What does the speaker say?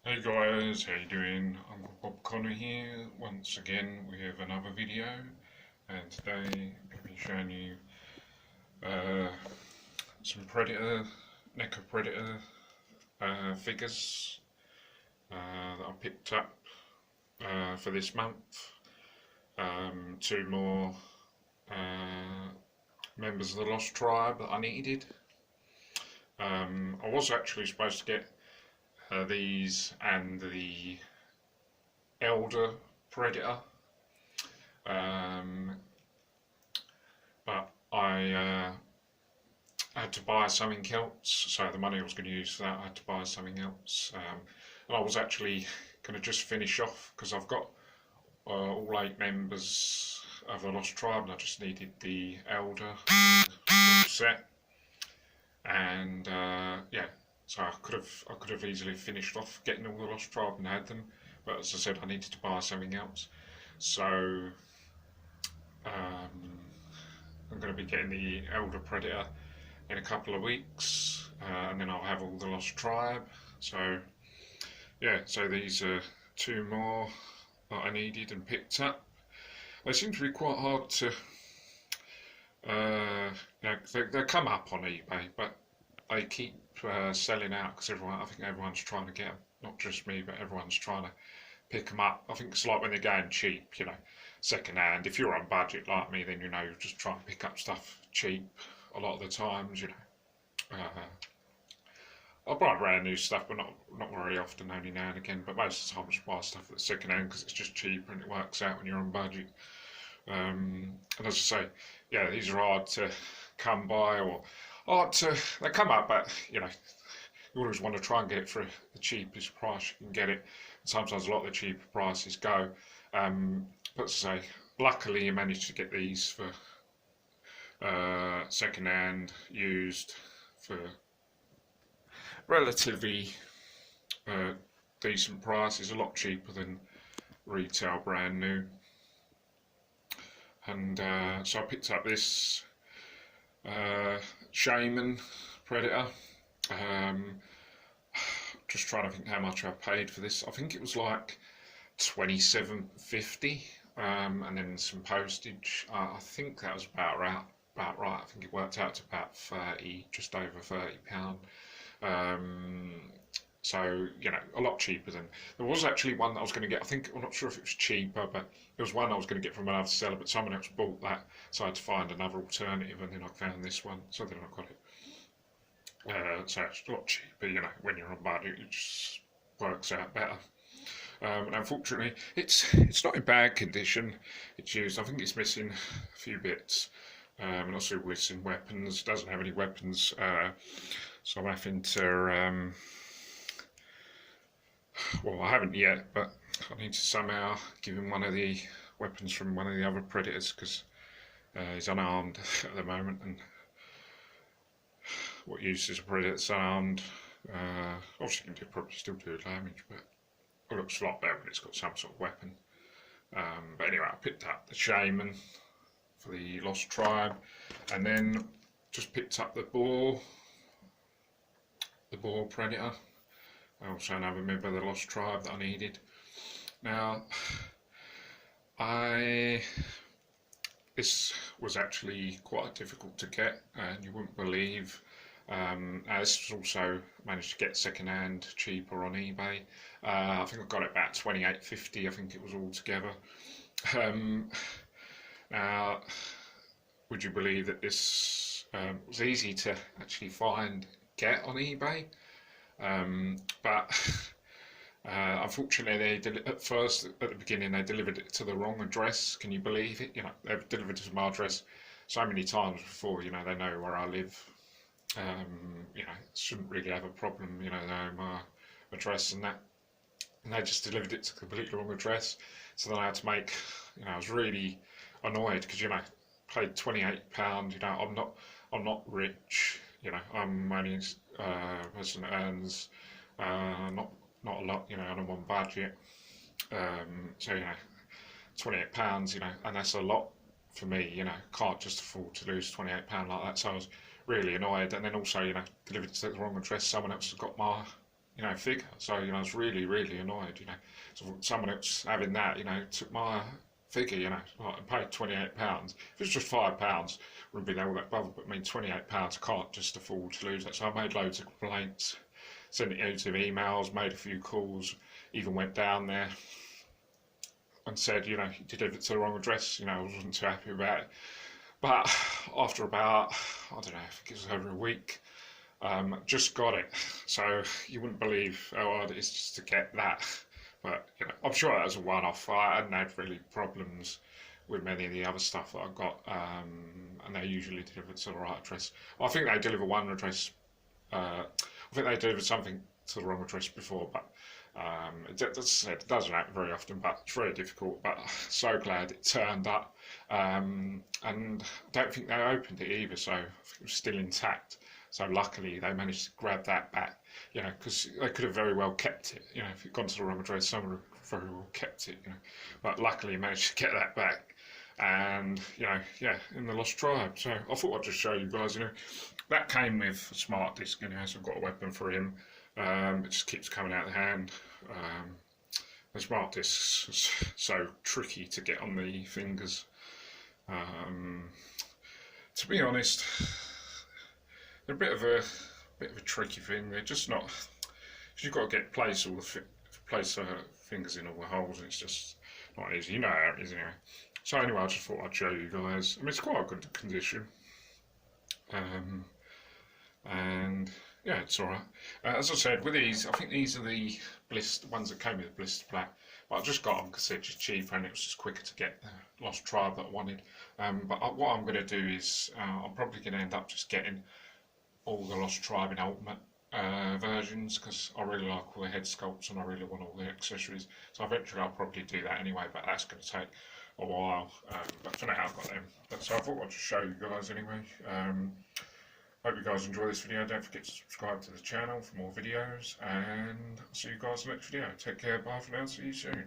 Hey guys, how you doing? Uncle Bob Connor here, once again with another video, and today I'm going to be showing you uh, some neca predator figures that I picked up for this month. Two more members of the Lost Tribe that I needed. I was actually supposed to get these and the elder predator, but I had to buy something else, so the money I was going to use for that I had to buy something else, and I was actually going to just finish off because I've got all 8 members of the Lost Tribe and I just needed the elder set, and yeah, so I could have easily finished off getting all the Lost Tribe and had them, but as I said, I needed to buy something else. So I'm going to be getting the Elder Predator in a couple of weeks, and then I'll have all the Lost Tribe. So yeah, so these are 2 more that I needed and picked up. They seem to be quite hard to, they come up on eBay, but they keep selling out because I think everyone's trying to get them. Not just me, but everyone's trying to pick them up. I think it's like when they're going cheap, second hand. If you're on budget like me, then you're just trying to pick up stuff cheap a lot of the times. I'll buy brand new stuff, but not very often, only now and again. But most of the time, I just buy stuff that's second hand because it's just cheaper and it works out when you're on budget. And as I say, yeah, these are hard to come by, or they come up, but you always want to try and get it for the cheapest price you can get it. And sometimes a lot of the cheaper prices go. But as I say, luckily you managed to get these for second hand, used, for relatively decent prices, a lot cheaper than retail brand new. And so I picked up this shaman predator. Just trying to think how much I paid for this. I think it was like $27.50, and then some postage. I think that was about right. I think it worked out to about 30, just over £30. So a lot cheaper than there was actually one that I was going to get. I'm not sure if it was cheaper, but it was one I was going to get from another seller, but someone else bought that, so I had to find another alternative, and then I found this one, so then I got it. So it's a lot cheaper, when you're on budget, it just works out better. And unfortunately, it's not in bad condition. It's used. I think it's missing a few bits, and also missing weapons. It doesn't have any weapons, so I'm having to. Well, I haven't yet, but I need to somehow give him one of the weapons from one of the other predators because he's unarmed at the moment, and what use is a predator that's unarmed? Obviously, it can probably still do damage, but it looks a lot better when it's got some sort of weapon. But anyway, I picked up the shaman for the Lost Tribe, and then just picked up the boar predator. Also another member of the Lost Tribe that I needed. Now, this was actually quite difficult to get, and you wouldn't believe. This was also managed to get second hand cheaper on eBay. I think I got it about $28.50. I think it was all together. Now, would you believe that this was easy to actually get on eBay? But unfortunately, at the beginning, they delivered it to the wrong address. Can you believe it? They've delivered it to my address so many times before. They know where I live. Shouldn't really have a problem. They know my address and that. And they just delivered it to the completely wrong address. So then I had to make. I was really annoyed because paid £28. I'm not rich. I'm only a person that earns not a lot. I'm on budget. So £28. And that's a lot for me. Can't just afford to lose £28 like that. So I was really annoyed. And then also, delivered to the wrong address. Someone else has got my figure. So, I was really, really annoyed, So someone else having that, took my figure, like, and paid £28. If it was just £5, wouldn't be all that bothered, but I mean, £28, I can't just afford to lose that. So I made loads of complaints, sent it out of emails, made a few calls, even went down there and said, you delivered it to the wrong address, I wasn't too happy about it. But after about, I don't know, I think it was over a week, just got it. So you wouldn't believe how hard it is just to get that. But I'm sure that was a one-off. I hadn't had really problems with many of the other stuff that I got, and they usually deliver to the right address. I think they deliver one address. I think they delivered something to the wrong address before, but it doesn't happen very often. But it's very difficult. But so glad it turned up, and I don't think they opened it either, so I think it was still intact. So luckily they managed to grab that back, because they could have very well kept it. If it gone to the wrong address, someone would have very well kept it. But luckily managed to get that back, and in the Lost Tribe. So I thought I'd just show you guys. That came with a smart disc. So I've got a weapon for him. It just keeps coming out of the hand. The smart discs is so tricky to get on the fingers. To be honest, they're a bit of a tricky thing. They're just not. Cause you've got to place fingers in all the holes, and it's just not easy. You know how it is anyway. So anyway, I just thought I'd show you guys. I mean, it's quite a good condition, and yeah, it's all right. As I said, with these, I think these are the ones that came with the blister black. But I just got them because they're just cheaper and it was just quicker to get the Lost Tribe that I wanted. But what I'm going to do is I'm probably going to end up just getting all the Lost Tribe in Ultimate versions, because I really like all the head sculpts and I really want all the accessories. So eventually I'll probably do that anyway, but that's going to take a while. But for now I've got them. So I thought I'd just show you guys anyway. Hope you guys enjoy this video. Don't forget to subscribe to the channel for more videos, and I'll see you guys in the next video. Take care, bye for now, see you soon.